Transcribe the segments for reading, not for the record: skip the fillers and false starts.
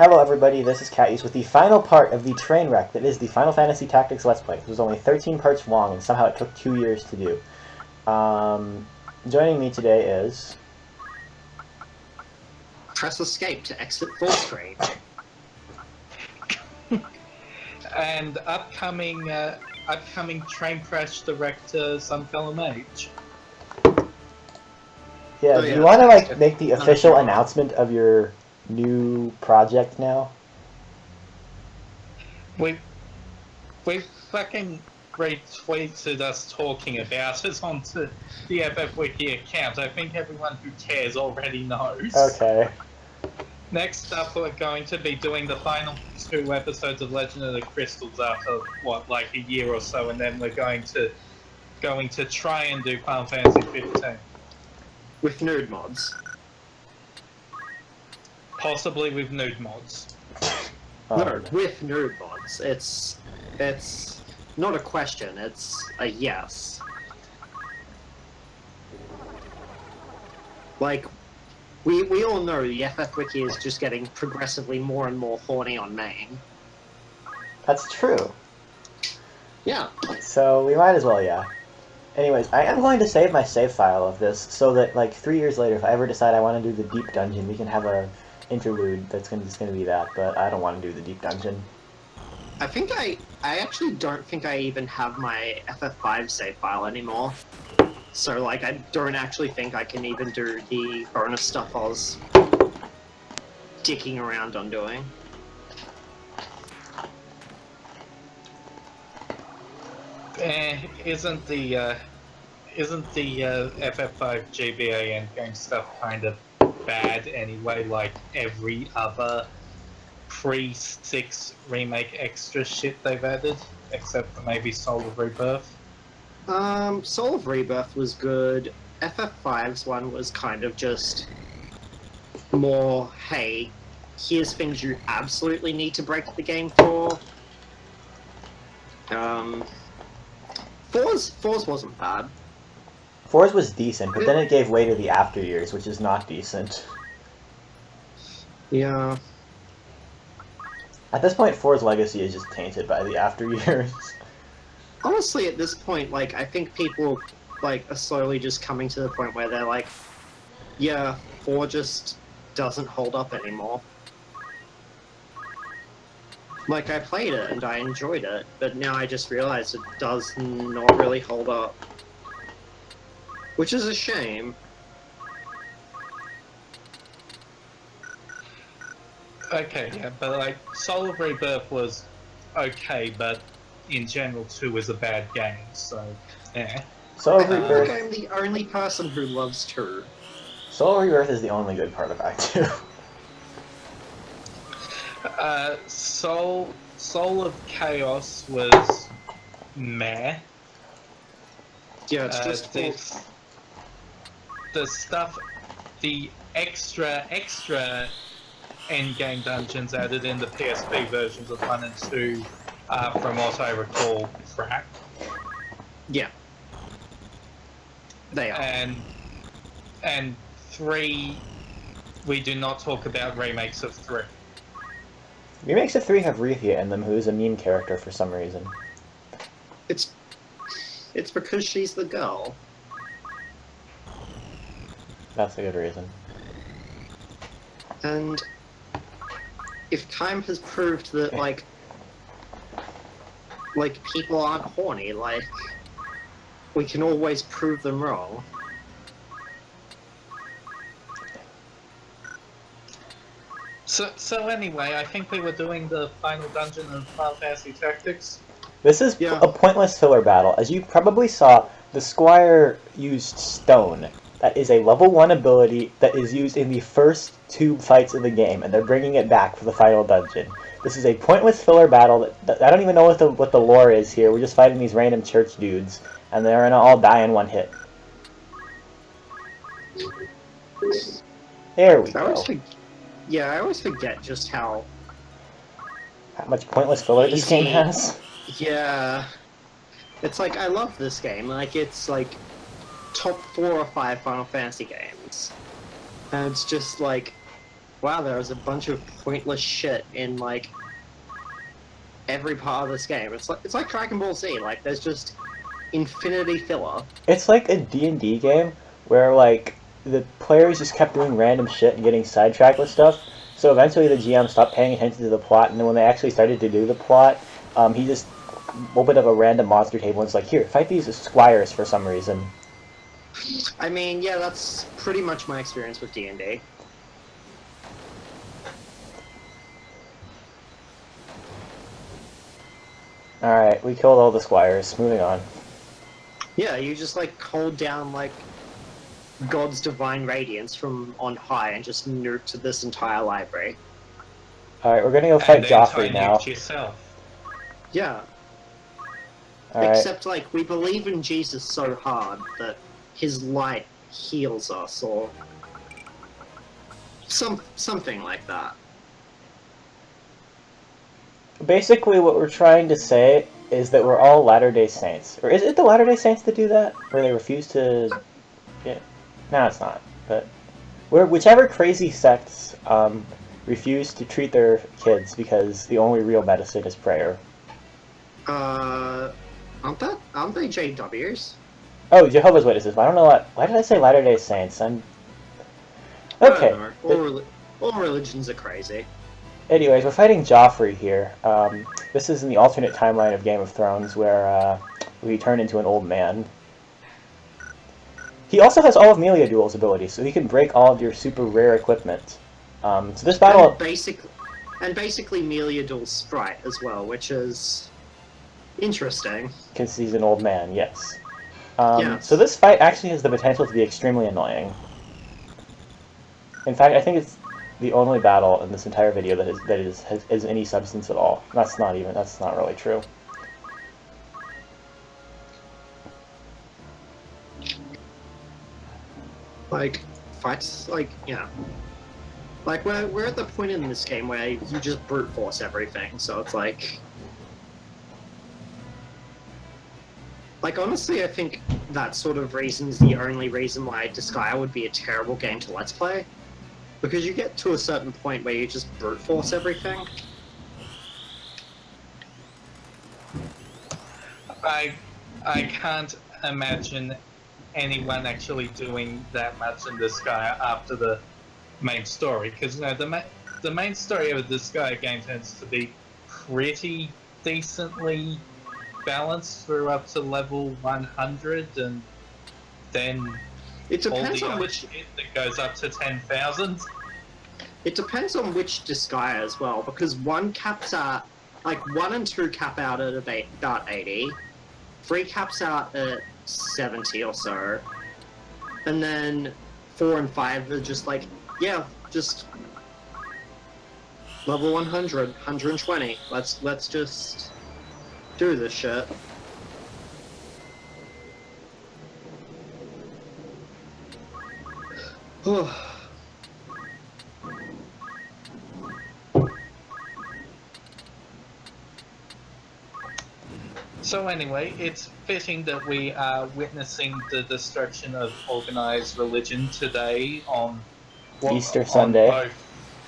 Hello everybody, this is Catuse with the final part of the train wreck that is the Final Fantasy Tactics Let's Play. It was only 13 parts long and somehow it took 2 years to do. Joining me today is... Press escape to exit full screen. And upcoming train crash director, some Color Mage. Yeah, Oh, do yeah. you want to make the official announcement of your new project now? We fucking retweeted us talking about it onto the FFWiki account. I think everyone who cares already knows. Okay. Next up, we're going to be doing the final 2 episodes of Legend of the Crystals after, like a year or so, and then we're going to try and do Final Fantasy 15. With nude mods. Possibly with nude mods. No, with nude mods. It's not a question, it's a yes. Like, we all know the FFWiki is just getting progressively more and more horny on main. That's true. Yeah. So we might as well, yeah. Anyways, I am going to save my save file of this so that, like, 3 years later, if I ever decide I want to do the deep dungeon, we can have a interlude that's just going to be that, but I don't want to do the deep dungeon. I actually don't think I even have my FF5 save file anymore. So, like, I don't actually think I can even do the bonus stuff I was dicking around on doing. Isn't the FF5 GBA endgame stuff kind of bad anyway, like every other pre-6 remake extra shit they've added, except for maybe Soul of Rebirth? Soul of Rebirth was good. FF5's one was kind of just more, hey, here's things you absolutely need to break the game for. Fours wasn't bad. 4's was decent, but then it gave way to the after years, which is not decent. Yeah. At this point, 4's legacy is just tainted by the after years. Honestly, at this point, like, I think people, like, are slowly just coming to the point where they're like, yeah, 4 just doesn't hold up anymore. Like, I played it and I enjoyed it, but now I just realized it does not really hold up. Which is a shame. Okay, yeah, but like, Soul of Rebirth was okay, but in general 2 is a bad game, so, yeah. Soul I of think Rebirth... I'm the only person who loves 2. Soul of Rebirth is the only good part of Act 2. Soul of Chaos was meh. Yeah, it's just the stuff, the extra endgame dungeons added in the PSP versions of 1 and 2 from what I recall, crap. yeah. They are. And 3, we do not talk about remakes of 3. Remakes of 3 have Rethia in them, who is a meme character for some reason. It's because she's the girl. That's a good reason. And if time has proved that, like people aren't horny, like, we can always prove them wrong. So anyway, I think we were doing the final dungeon of Final Fantasy Tactics. This is Yeah. a pointless filler battle. As you probably saw, the Squire used Stone. That is a level 1 ability that is used in the first 2 fights of the game, and they're bringing it back for the final dungeon. This is a pointless filler battle that I don't even know what the lore is here. We're just fighting these random church dudes, and they're gonna all die in 1 hit. There we go. I always forget just how much pointless filler this game easy- has. Yeah. It's like, I love this game. Like, it's like top 4 or 5 Final Fantasy games. And it's just like, wow, there was a bunch of pointless shit in like every part of this game. It's like Dragon Ball Z. Like there's just infinity filler. It's like a D&D game where like the players just kept doing random shit and getting sidetracked with stuff. So eventually the GM stopped paying attention to the plot, and then when they actually started to do the plot, he just opened up a random monster table and was like, "Here, fight these squires for some reason." I mean, yeah, that's pretty much my experience with D&D. Alright, we killed all the squires. Moving on. Yeah, you just like hold down like God's divine radiance from on high and just nuked this entire library. Alright, we're gonna go fight And then Joffrey now. nuked yourself. Yeah. Alright. Except like we believe in Jesus so hard that his light heals us, or something like that. Basically, what we're trying to say is that we're all Latter-day Saints. Or is it the Latter-day Saints that do that? Where they refuse to... Yeah. No, it's not. But whichever crazy sects refuse to treat their kids because the only real medicine is prayer. Aren't they JWs? Oh, Jehovah's Witnesses. I don't know what... Why did I say Latter-day Saints? I'm... Okay. I don't know. All religions are crazy. Anyways, we're fighting Joffrey here. This is in the alternate timeline of Game of Thrones where we turn into an old man. He also has all of Meliadoul's abilities, so he can break all of your super rare equipment. So this battle... And basically Meliadoul's sprite as well, which is interesting. Because he's an old man, yes. Yes. So this fight actually has the potential to be extremely annoying. In fact, I think it's the only battle in this entire video that has any substance at all. That's not really true. Like fights, like yeah, like we're at the point in this game where you just brute force everything. So it's like honestly, I think that sort of reason's the only reason why Disgaea would be a terrible game to let's play. Because you get to a certain point where you just brute force everything. I can't imagine anyone actually doing that much in Disgaea after the main story, because you know the main story of the Disgaea game tends to be pretty decently balanced through up to level 100, and then It depends all the on other which. shit that goes up to 10,000. It depends on which Disgaea as well, because 1 and 2 cap out at about 80, 3 caps out at 70 or so, and then 4 and 5 are just like, yeah, just level 100, 120. Let's just do this shit. So anyway, it's fitting that we are witnessing the destruction of organized religion today on Easter Sunday. Both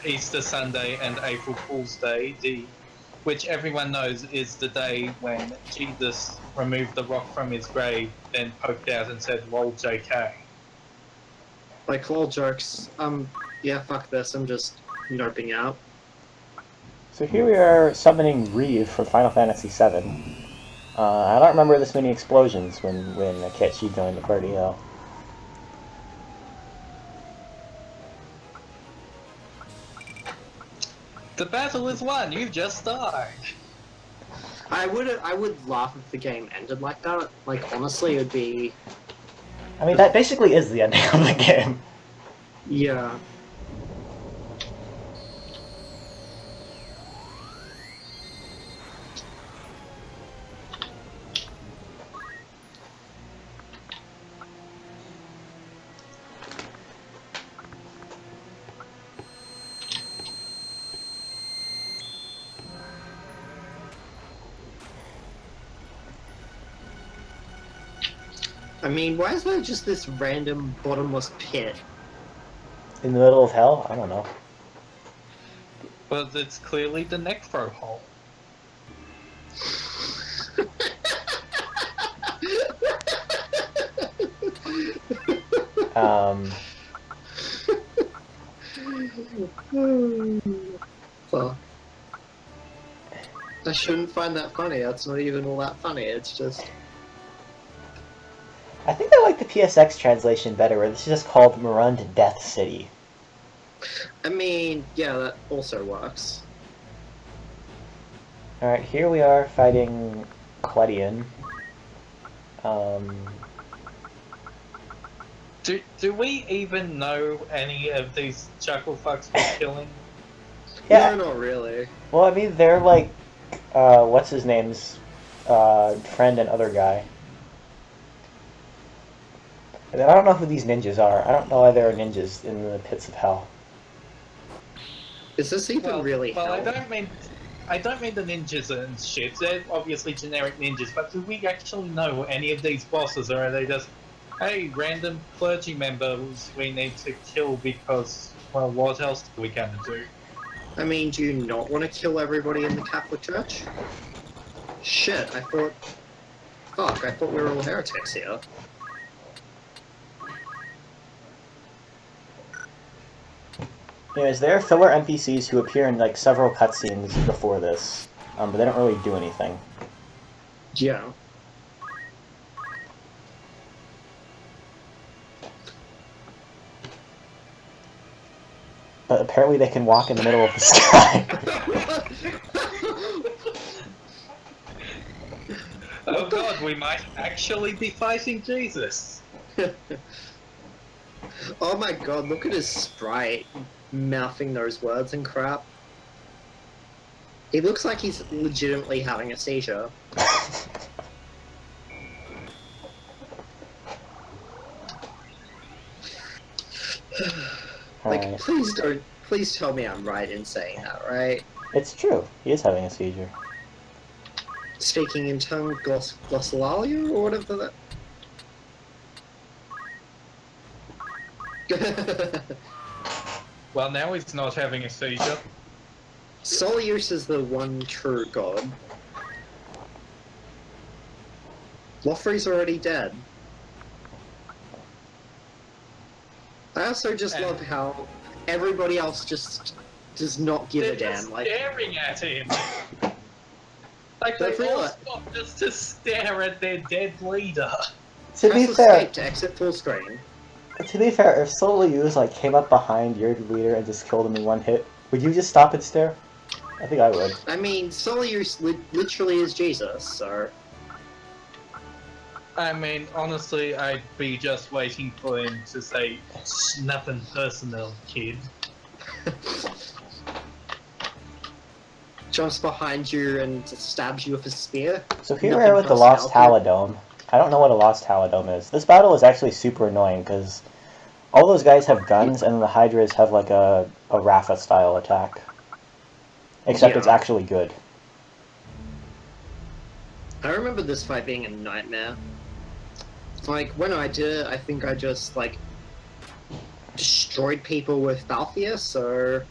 Easter Sunday and April Fool's Day, which everyone knows is the day when Jesus removed the rock from his grave, then poked out and said, "Lol, JK." Like lol jokes. Yeah, fuck this. I'm just noping out. So here we are summoning Reeve from Final Fantasy VII. I don't remember this many explosions when Akechi joined the party, though. The battle is won. You've just died. I would laugh if the game ended like that. Like honestly, it'd be. I mean, that basically is the ending of the game. Yeah. I mean, why is there just this random bottomless pit? In the middle of hell? I don't know. But it's clearly the necro hole. Fuck. I shouldn't find that funny. That's not even all that funny. It's just. I think I like the PSX translation better, where this is just called Marund Death City. I mean, yeah, that also works. Alright, here we are fighting Cledian. Do we even know any of these chuckle fucks we're killing? Yeah. No, not really. Well, I mean, they're like, what's his name's friend and other guy. And I don't know who these ninjas are. I don't know why there are ninjas in the pits of hell. Is this even really hell? I don't mean the ninjas and shit. They're obviously generic ninjas, but do we actually know any of these bosses, or are they just, hey, random clergy members we need to kill because, well, what else are we gonna do? I mean, do you not want to kill everybody in the Catholic Church? Shit, I thought we were all heretics here. Anyways, there are filler NPCs who appear in like several cutscenes before this, but they don't really do anything. Yeah. But apparently they can walk in the middle of the sky. Oh god, we might actually be fighting Jesus! Oh my god, look at his sprite mouthing those words and crap. He looks like he's legitimately having a seizure. Like, Alright. please tell me I'm right in saying that, right? It's true. He is having a seizure. Speaking in tongue glossolalia or whatever that. Well, now he's not having a seizure. Soleyuse is the one true god. Loffrey's already dead. I also just love how everybody else just does not give a damn. Like, staring at him. Like they all stop just to stare at their dead leader. To be fair, to exit full screen. To be fair, if Soleyuse like came up behind your leader and just killed him in one hit, would you just stop and stare? I think I would. I mean, Soleyuse literally is Jesus, so. I mean, honestly, I'd be just waiting for him to say, nothing personal, kid. Jumps behind you and stabs you with a spear. So here we are with the Lost Halidome. I don't know what a Lost Halidome is. This battle is actually super annoying because all those guys have guns and the Hydras have like a Rafa style attack. Except it's actually good. I remember this fight being a nightmare. Like, when I did it, I think I just, like, destroyed people with Balthia, so...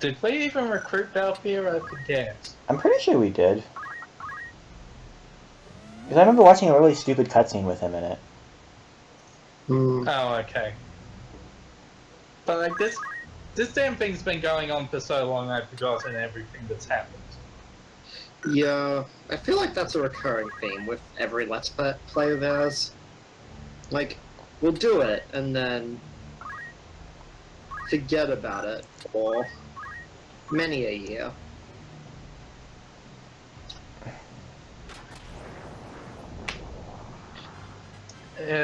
Did we even recruit Balthia? I forget. I'm pretty sure we did. Because I remember watching a really stupid cutscene with him in it. Oh, okay. But like this damn thing's been going on for so long I've forgotten everything that's happened. Yeah, I feel like that's a recurring theme with every Let's Play of ours. Like, we'll do it, and then forget about it for many a year.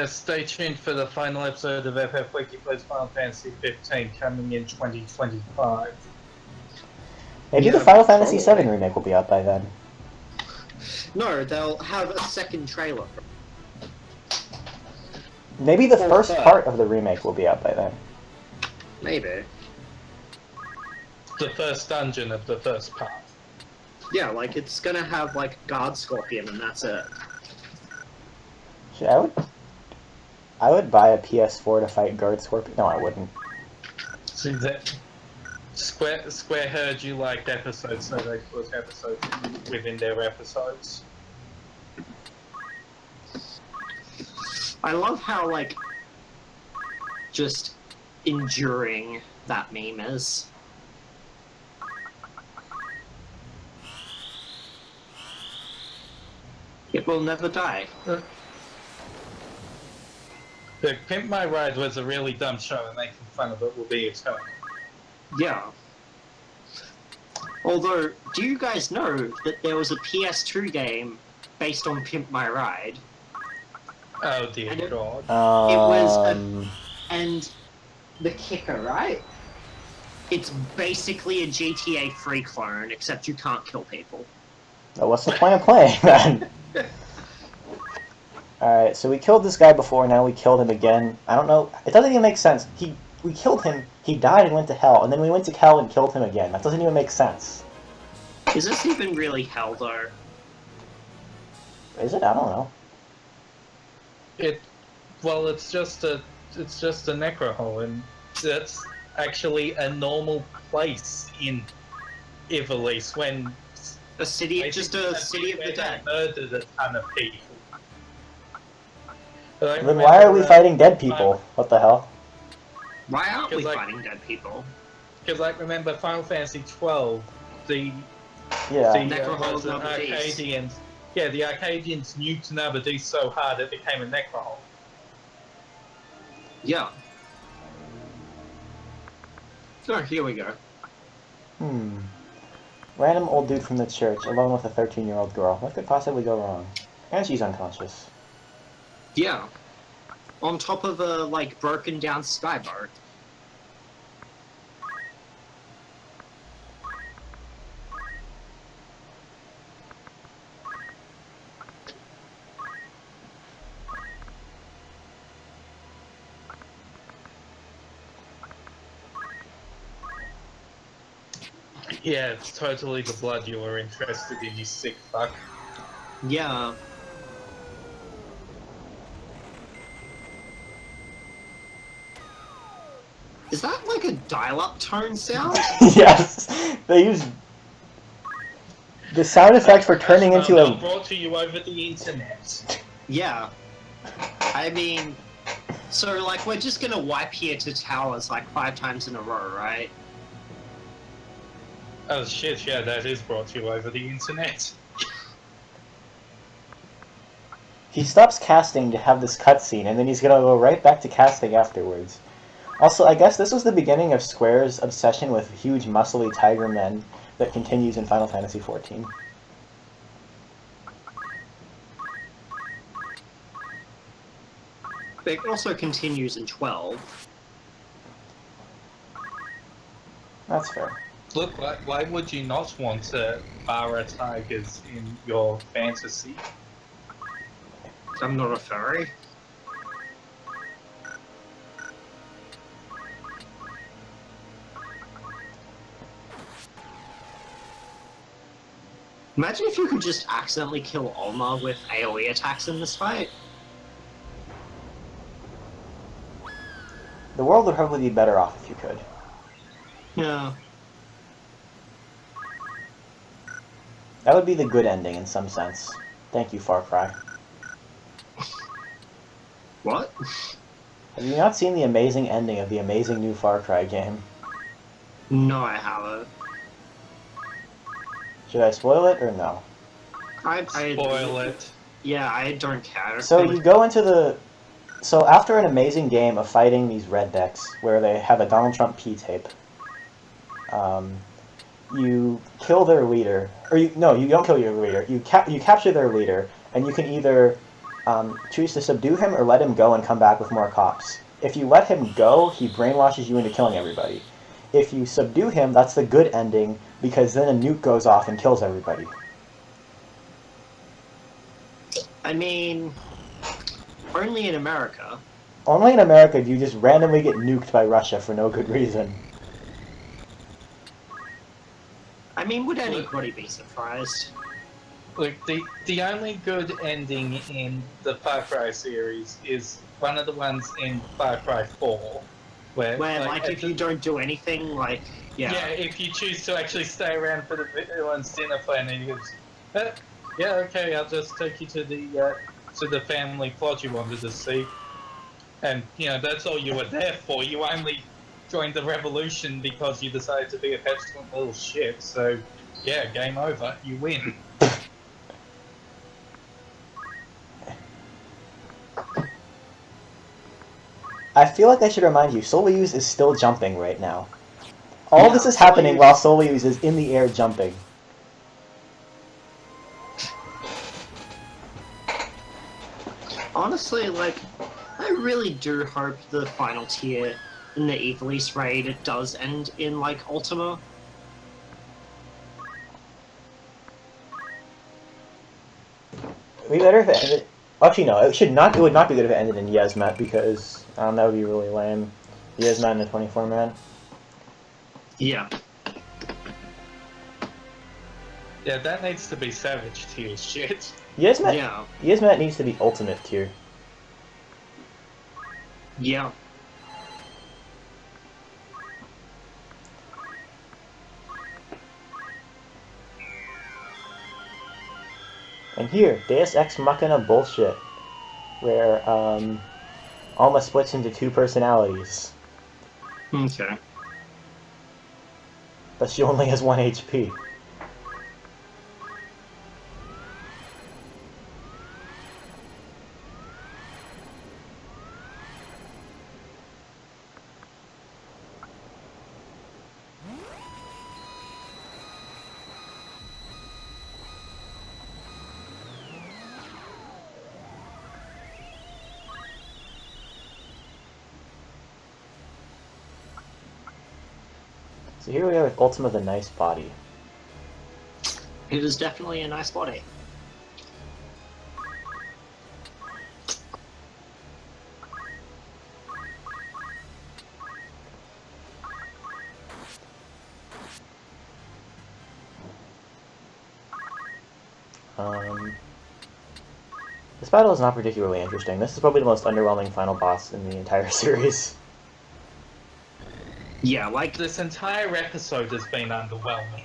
Stay tuned for the final episode of FFWiki Plays Final Fantasy 15 coming in 2025. Maybe the Final Fantasy VII remake will be out by then. No, they'll have a second trailer. Maybe the first part of the remake will be out by then. Maybe. The first dungeon of the first part. Yeah, like, it's gonna have, like, Guard Scorpion, and that's it. Shit, I would... I would buy a PS4 to fight Guard Scorpion. No, I wouldn't. See that Square heard you liked episodes, so they put episodes within their episodes. I love how, like, just enduring that meme is. It will never die. The Pimp My Ride was a really dumb show, and making fun of it will be eternal. Yeah. Although, do you guys know that there was a PS2 game based on Pimp My Ride? Oh dear And God. It was and the kicker, right? It's basically a GTA 3 clone, except you can't kill people. So what's the point of playing then? Alright, so we killed this guy before, now we killed him again. I don't know, it doesn't even make sense. We killed him, he died and went to hell, and then we went to hell and killed him again. That doesn't even make sense. Is this even really hell, though? Is it? I don't know. Well, it's just a necro hole, and that's actually a normal place in Ivalice when A city, just a city of the dead. Murdered a ton of people. But Then why are we fighting dead people? What the hell? Why aren't we 'Cause, like, fighting dead people? Because, like, remember Final Fantasy 12, the Yeah. Necrohole's the Nabadis. Arcadians, yeah, the Arcadians nuked Nabadis so hard it became a necrohole. Yeah. So here we go. Random old dude from the church, alone with a 13-year-old girl. What could possibly go wrong? And she's unconscious. Yeah. On top of a, like, broken down skyboat. Yeah, it's totally the blood you were interested in, you sick fuck. Yeah. Is that like a dial-up tone sound? Yes! They use the sound effect for turning into a... Brought to you over the internet. Yeah. I mean, so like we're just gonna wipe here to towers like 5 times in a row, right? Oh shit, yeah, that is brought to you over the internet. He stops casting to have this cutscene, and then he's gonna go right back to casting afterwards. Also, I guess this was the beginning of Square's obsession with huge, muscly tiger men that continues in Final Fantasy XIV. It also continues in 12. That's fair. Look, why would you not want to Bara tigers in your fantasy? I'm not a furry. Imagine if you could just accidentally kill Olma with AoE attacks in this fight. The world would probably be better off if you could. Yeah. That would be the good ending in some sense. Thank you, Far Cry. What? Have you not seen the amazing ending of the amazing new Far Cry game? No, I haven't. Should I spoil it or no? I Spoil it. Yeah, I don't care. So you go into the... So after an amazing game of fighting these red decks, where they have a Donald Trump P-tape, you kill their leader, or you don't kill your leader, you capture their leader, and you can either choose to subdue him or let him go and come back with more cops. If you let him go, he brainwashes you into killing everybody. If you subdue him, that's the good ending, because then a nuke goes off and kills everybody. I mean, only in America. Only in America do you just randomly get nuked by Russia for no good reason. I mean, would anybody be surprised? Look, the only good ending in the Far Cry series is one of the ones in Far Cry 4, where like if you don't do anything, like yeah, if you choose to actually stay around for the villain's dinner plan, and he goes, yeah, okay, I'll just take you to the family plot you wanted to see, and that's all you were there for. You only joined the revolution because you decided to be a petulant little shit. So yeah, game over. You win. I feel like I should remind you, Soleyuse is still jumping right now. All this is happening while Soleyuse is in the air jumping. Honestly, like, I really do hope the final tier in the Evilise raid does end in, like, Ultima. It'd be better if it ended... Actually, no, it would not be good if it ended in Yezmat, because that would be really lame. Yezmat in a 24-man. Yeah. Yeah, that needs to be Savage tier shit. Yezmat needs to be Ultimate tier. Yeah. And here, Deus Ex Machina bullshit, where Alma splits into 2 personalities, Okay. but she only has 1 HP. So here we are with Ultima the Nice Body. It is definitely a nice body. This battle is not particularly interesting. This is probably the most underwhelming final boss in the entire series. Yeah, like, This entire episode has been underwhelming.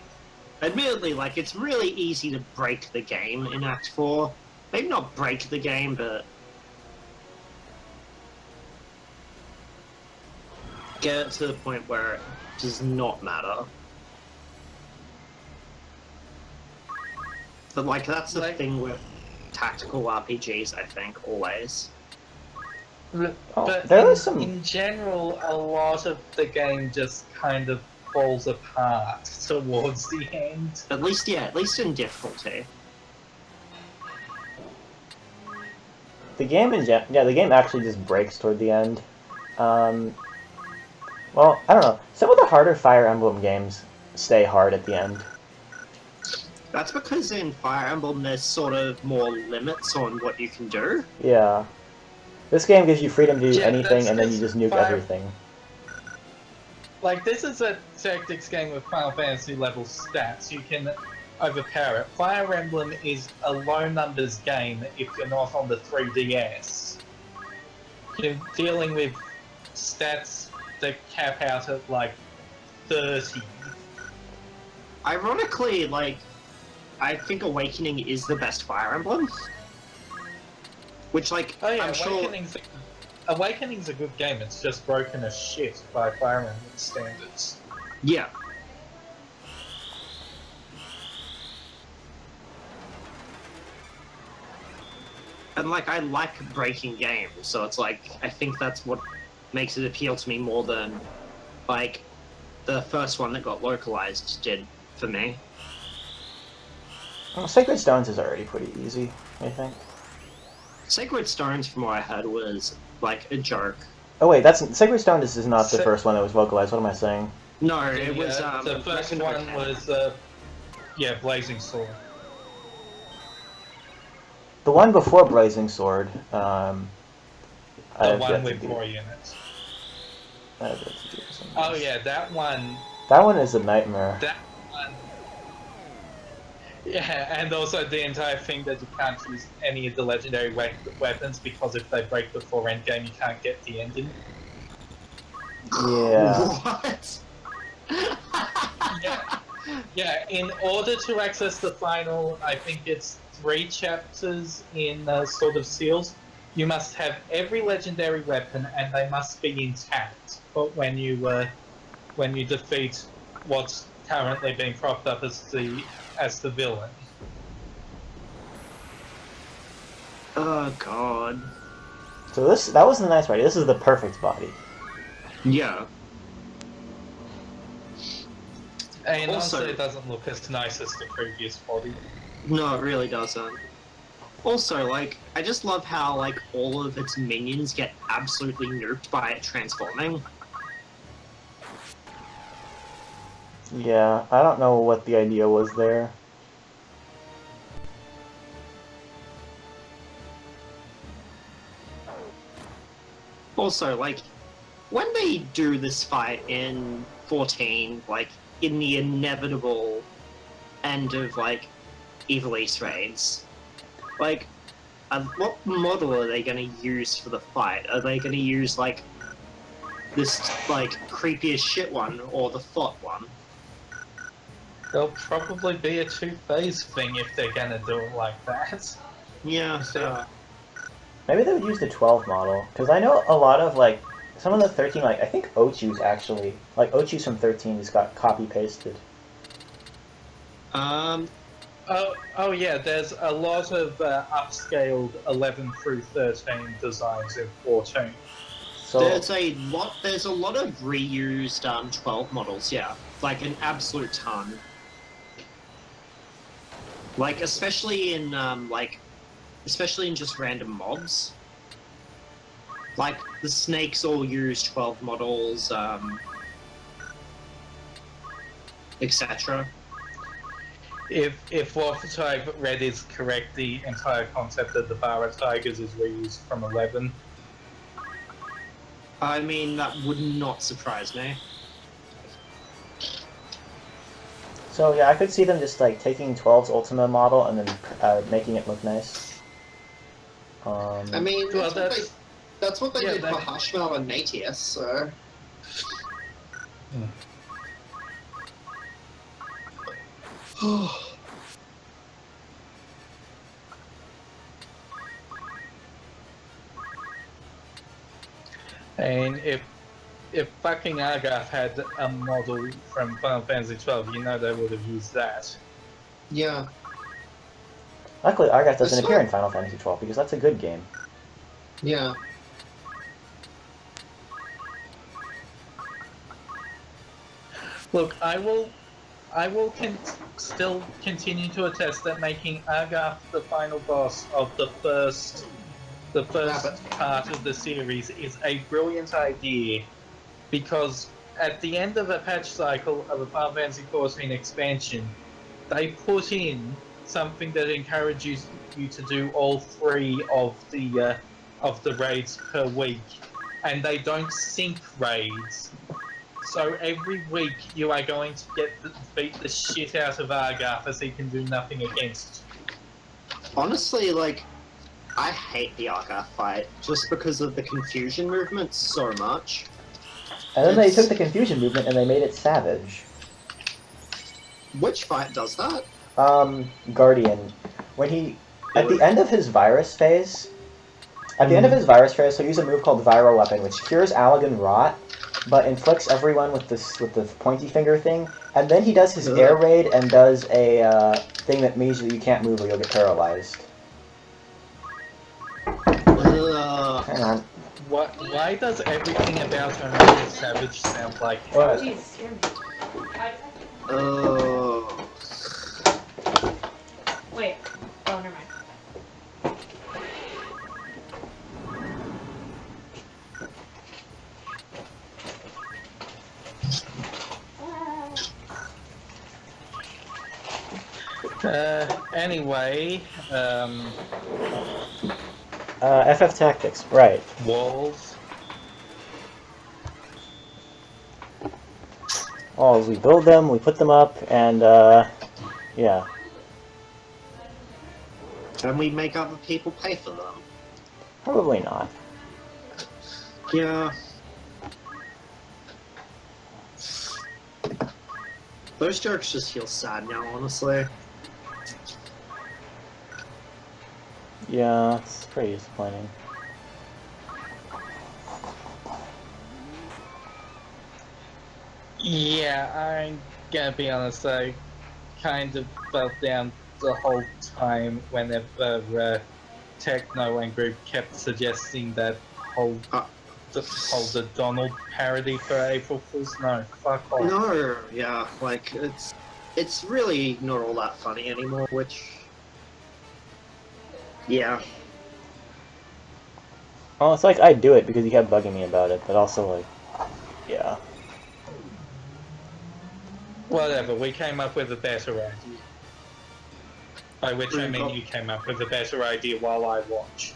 admittedly, like, it's really easy to break the game in Act 4. Maybe not break the game, but get it to the point where it does not matter. But, like, that's the thing with tactical RPGs, I think, always. But there was some... in general, a lot of the game just kind of falls apart towards the end. At least in difficulty. The game the game actually just breaks toward the end. Well, I don't know. Some of the harder Fire Emblem games stay hard at the end. That's because in Fire Emblem there's sort of more limits on what you can do. Yeah. This game gives you freedom to do anything, and then you just nuke everything. Like, this is a tactics game with Final Fantasy level stats. You can overpower it. Fire Emblem is a low numbers game if you're not on the 3DS. You're dealing with stats that cap out at, like, 30. Ironically, like, I think Awakening is the best Fire Emblem. Which, like, Oh yeah, I'm sure... Awakening's a good game, it's just broken as shit by Fire Emblem standards. Yeah. And, like, I like breaking games, so it's like, I think that's what makes it appeal to me more than, like, the first one that got localized did for me. Well, Sacred Stones is already pretty easy, I think. Sacred Stones, from what I heard, was, like, a joke. Oh wait, Sacred Stones is not the first one that was vocalized. What am I saying? No, it was, the first one was, Blazing Sword. The one before Blazing Sword, The one with more units. Oh yeah, that one... That one is a nightmare. That one... Yeah, and also the entire thing that you can't use any of the legendary weapons because if they break before endgame, you can't get the ending. Yeah. What? Yeah. Yeah, in order to access the final, I think it's 3 chapters in Sword of Seals, you must have every legendary weapon and they must be intact. But when you defeat what's currently being propped up as the villain. Oh god. So that was the nice body. This is the perfect body. Yeah. And Also- honestly, it doesn't look as nice as the previous body. No, it really doesn't. Also, like, I just love how, like, all of its minions get absolutely nuked by it transforming. Yeah, I don't know what the idea was there. Also, like, when they do this fight in 14, like, in the inevitable end of, like, Evil East raids, like, what model are they going to use for the fight? Are they going to use, like, this, like, creepy as shit one, or the thought one? There'll probably be a 2-phase thing if they're gonna do it like that. Yeah, so... Maybe they would use the 12 model, because I know a lot of, like, some of the 13, like, I think Ochu's actually, like, Ochu's from 13 just got copy-pasted. Oh yeah, there's a lot of upscaled 11 through 13 designs in 14. So, There's a lot of reused 12 models, yeah. Like, an absolute ton. Like, especially in just random mobs. Like, the snakes all use 12 models, etc. If what I've read is correct, the entire concept of the Bara Tigers is reused from 11. I mean, that would not surprise me. so yeah, I could see them just, like, taking 12's Ultima model and then making it look nice. I mean, Well, that's what they yeah, did that- for Hushmal and Natius, so... And if fucking Argath had a model from Final Fantasy 12, you know they would have used that. Yeah. Luckily, Argath doesn't That's appear not- in Final Fantasy 12 because that's a good game. Yeah. Look, I will still continue to attest that making Argath the final boss of the first part of the series is a brilliant idea, because at the end of a patch cycle of a Final Fantasy 14 expansion, they put in something that encourages you to do all 3 of the raids per week, and they don't sync raids. So every week you are going to beat the shit out of Argath as he can do nothing against. Honestly, like, I hate the Argath fight just because of the confusion movement so much. And then they It's- took the confusion movement and they made it savage. Which fight does that? Guardian. When he, at the end of his virus phase, he'll use a move called Viral Weapon, which cures Allagan Rot, but inflicts everyone with the pointy finger thing. And then he does his air raid and does a thing that means that you can't move or you'll get paralyzed. Hang on. Why does everything about Omega Savage sound like What? Jeez, scare me. Oh. Wait. Oh, never mind. Anyway, FF Tactics, right. walls. Oh, we build them, we put them up, and, yeah. Can we make other people pay for them? Probably not. Yeah. Those jokes just feel sad now, honestly. Yeah, it's pretty disappointing. Yeah, I'm gonna be honest, I kind of felt down the whole time whenever Techno and Group kept suggesting that whole the Donald parody for April Fool's. No, fuck off. No, yeah, like, it's really not all that funny anymore, which... Yeah. Well, it's like I'd do it because you kept bugging me about it, but also like, yeah. Whatever, we came up with a better idea. By which I mean Boom, you came up with a better idea while I watched.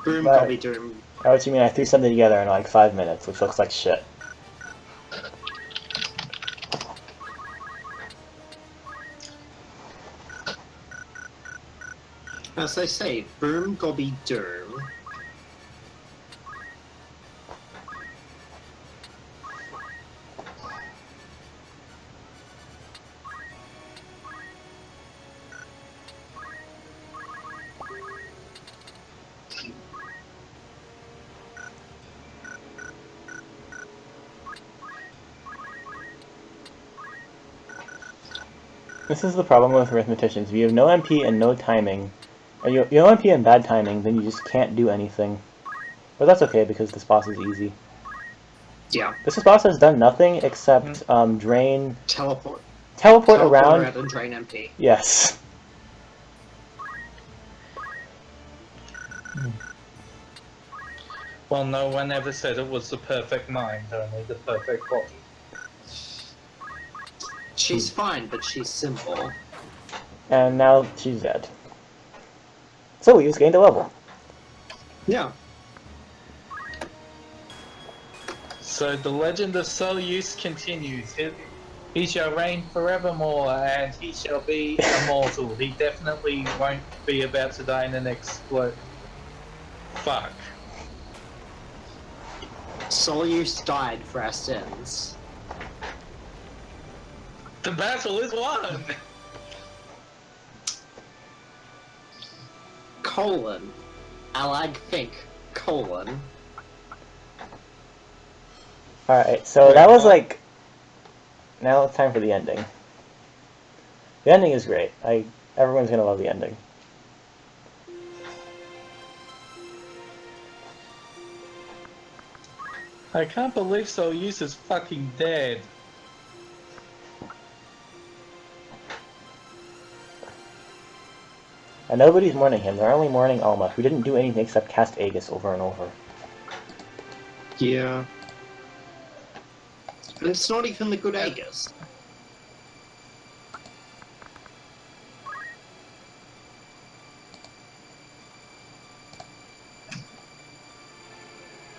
Boom Right. probably doing... Oh, what you mean? I threw something together in like 5 minutes, which looks like shit. As they say, boom gobby doom. This is the problem with arithmeticians. If you have no MP and no timing, or you have no MP and bad timing, then you just can't do anything. But that's okay because this boss is easy. Yeah. This boss has done nothing except drain, Teleport around. and drain MP. Yes. Well, no one ever said it was the perfect mind, only the perfect body. She's fine, but she's simple. And now she's dead. So we just gained a level. Yeah. So the legend of Soleyuse continues. He shall reign forevermore, and he shall be immortal. He definitely won't be about to die in an explode. Fuck. Soleyuse died for our sins. The battle is won! Colon. Alag think. Colon. Alright, so that was like... Now it's time for the ending. The ending is great. Everyone's gonna love the ending. I can't believe Soleyuse is fucking dead. And nobody's mourning him. They're only mourning Alma, who didn't do anything except cast Aegis over and over. Yeah. And it's not even the good Aegis.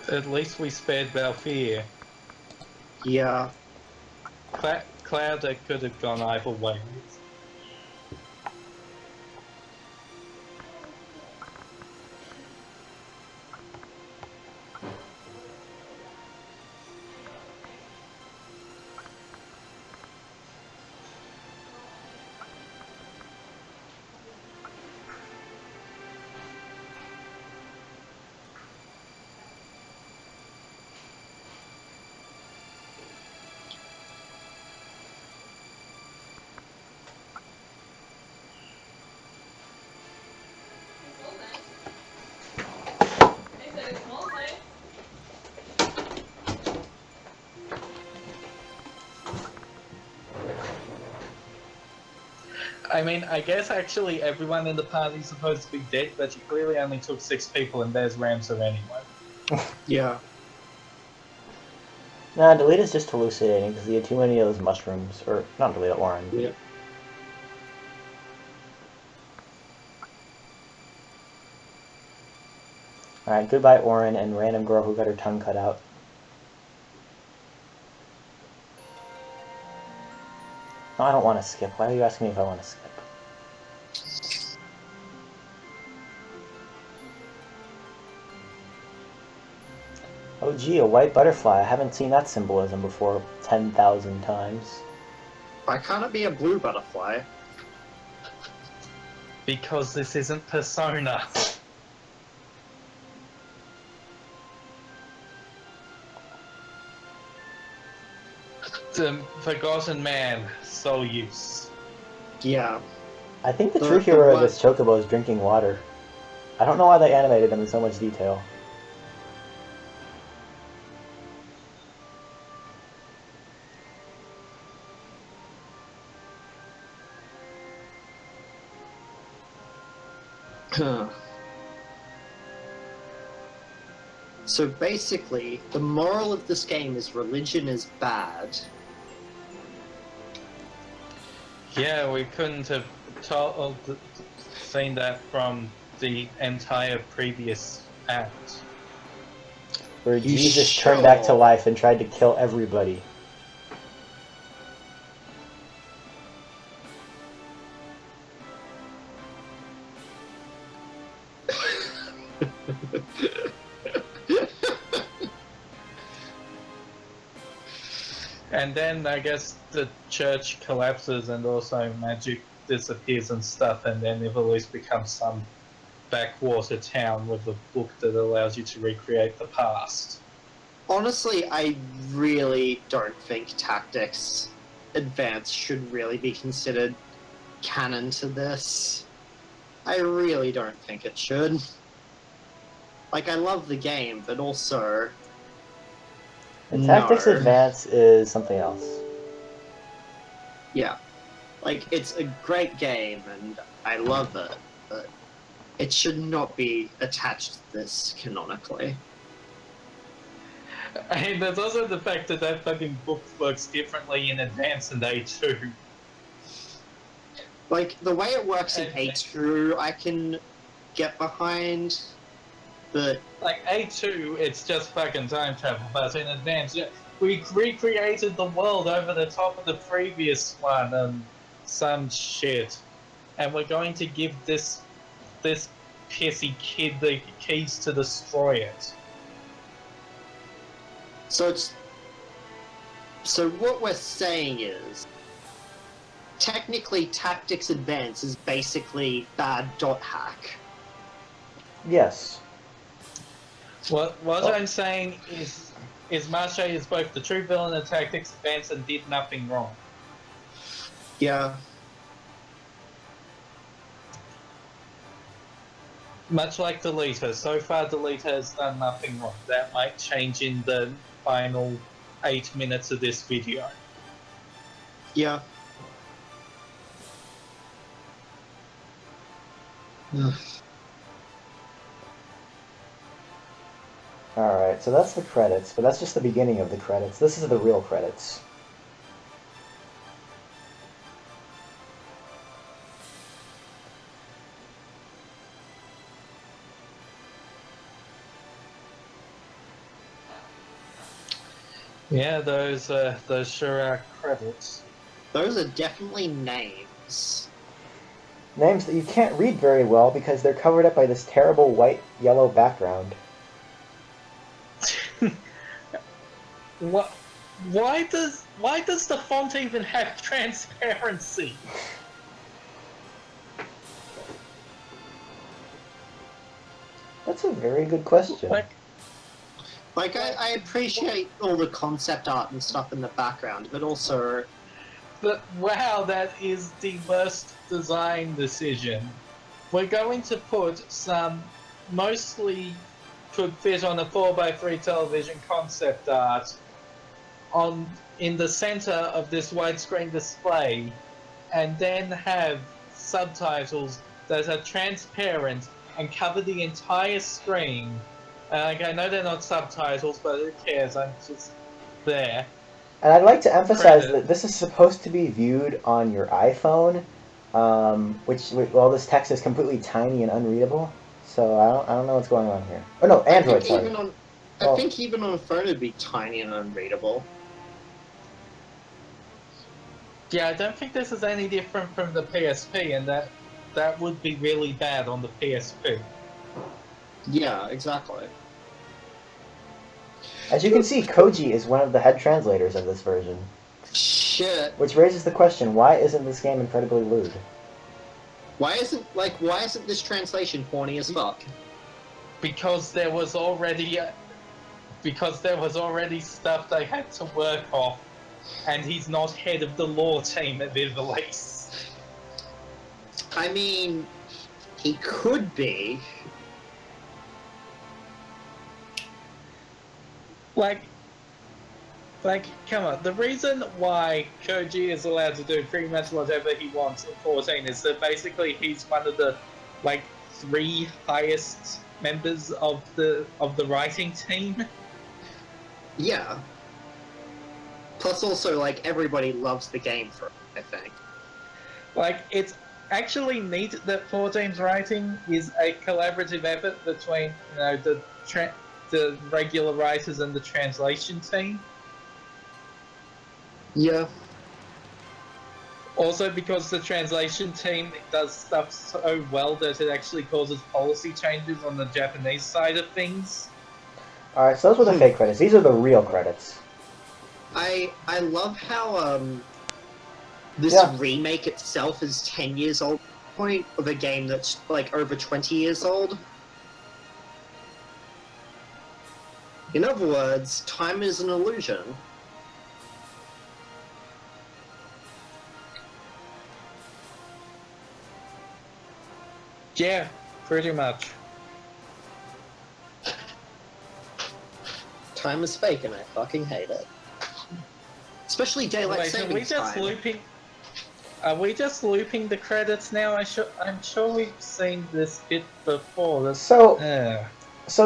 At least we spared Balfir. Yeah. Cloud could have gone either way. I mean, I guess actually everyone in the party is supposed to be dead, but you clearly only took 6 people and there's Ramsar anyway. Yeah. Nah, Delete is just hallucinating because he had too many of those mushrooms. Or, not Delete, Warren. Yeah. Alright, goodbye Orin and random girl who got her tongue cut out. No, I don't want to skip. Why are you asking me if I want to skip? Oh gee, a white butterfly. I haven't seen that symbolism before 10,000 times. Why can't it be a blue butterfly? Because this isn't Persona. The Forgotten Man, Soleyuse. Yeah. I think the The- true the hero of one- this chocobo is drinking water. I don't know why they animated him in so much detail. So basically, the moral of this game is religion is bad. Yeah, we couldn't have seen that from the entire previous act. Where You Jesus turned back to sure? life and tried to kill everybody. And then I guess the church collapses and also magic disappears and stuff, and then Evilise becomes some backwater town with a book that allows you to recreate the past. Honestly, I really don't think Tactics Advance should really be considered canon to this. I really don't think it should. Like, I love the game, but also... The Tactics no. Advance is something else. Yeah. Like, it's a great game, and I love it, but it should not be attached to this canonically. And there's also the fact that that fucking book works differently in Advance and A2. Like, the way it works in A2, I can get behind, but... Like, A2, it's just fucking time travel, but in Advance, yeah, we recreated the world over the top of the previous one and some shit. And we're going to give this pissy kid the keys to destroy it. So it's... So what we're saying is... Technically, Tactics Advance is basically bad dot hack. Yes. What Oh. I'm saying is Marche is both the true villain of Tactics Advance and did nothing wrong. Yeah. Much like Deleta, so far Deleta has done nothing wrong. That might change in the final 8 minutes of this video. Yeah. Alright, so that's the credits, but that's just the beginning of the credits. This is the real credits. Yeah, those sure are credits. Those are definitely names. Names that you can't read very well because they're covered up by this terrible white-yellow background. What? Why does the font even have transparency? That's a very good question. Like, I appreciate all the concept art and stuff in the background, but also... but wow, that is the worst design decision. We're going to put some mostly could fit on a 4x3 television concept art in the center of this widescreen display, and then have subtitles that are transparent and cover the entire screen. Like, I know they're not subtitles, but who cares? I'm just there. And I'd like to emphasize Credit. that this is supposed to be viewed on your iPhone, well, this text is completely tiny and unreadable, so I don't know what's going on here. Oh no, Android, sorry. I think even on a phone it'd be tiny and unreadable. Yeah, I don't think this is any different from the PSP, and that would be really bad on the PSP. Yeah, exactly. As you can see, Koji is one of the head translators of this version. Shit. Which raises the question, why isn't this game incredibly lewd? Why isn't this translation horny as fuck? Because there was already stuff they had to work off, and he's not head of the law team at the release. I mean, he could be. Like, come on. The reason why Koji is allowed to do pretty much whatever he wants in 14 is that basically he's one of the, 3 highest members of the writing team. Yeah. Plus also, everybody loves the game for it, I think. It's actually neat that 14's writing is a collaborative effort between, the regular writers and the translation team. Yeah. Also because the translation team does stuff so well that it actually causes policy changes on the Japanese side of things. Alright, so those were the fake credits. These are the real credits. I love how this remake itself is 10 years old point of a game that's over 20 years old. In other words, time is an illusion. Yeah, pretty much. Time is fake and I fucking hate it. Especially daylight savings time. Are we just looping the credits now? I'm sure we've seen this bit before. So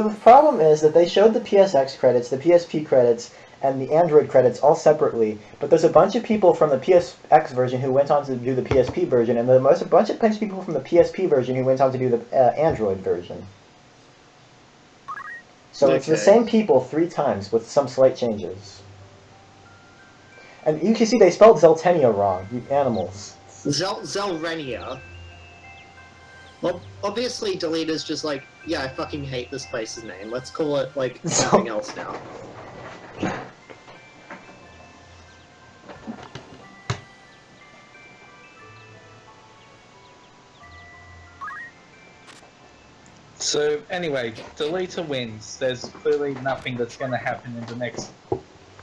the problem is that they showed the PSX credits, the PSP credits, and the Android credits all separately, but there's a bunch of people from the PSX version who went on to do the PSP version, and there's a bunch of people from the PSP version who went on to do the Android version. So it's the same people 3 times with some slight changes. And you can see they spelled Zeltenia wrong, you animals. Zelrenia. Well, obviously Deleter's just yeah, I fucking hate this place's name. Let's call it, something else now. So, anyway, Deleter wins. There's clearly nothing that's going to happen in the next...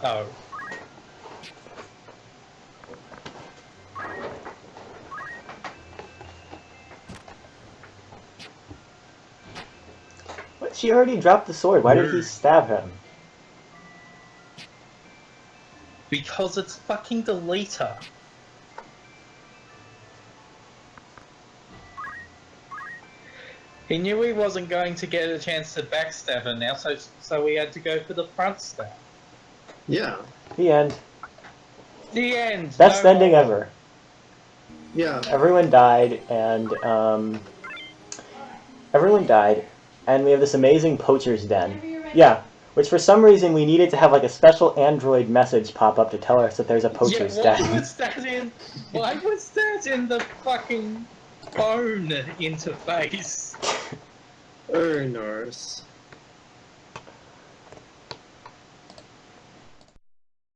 Oh. What? She already dropped the sword. Why did he stab him? Because it's fucking Deleter. He knew he wasn't going to get a chance to backstab her now, so he had to go for the front stab. Yeah. The end. The end! Best ending ever. Yeah. Everyone died, and we have this amazing poacher's den. Yeah, which for some reason we needed to have a special Android message pop up to tell us that there's a poacher's den. Why was that in the fucking phone interface? Earners.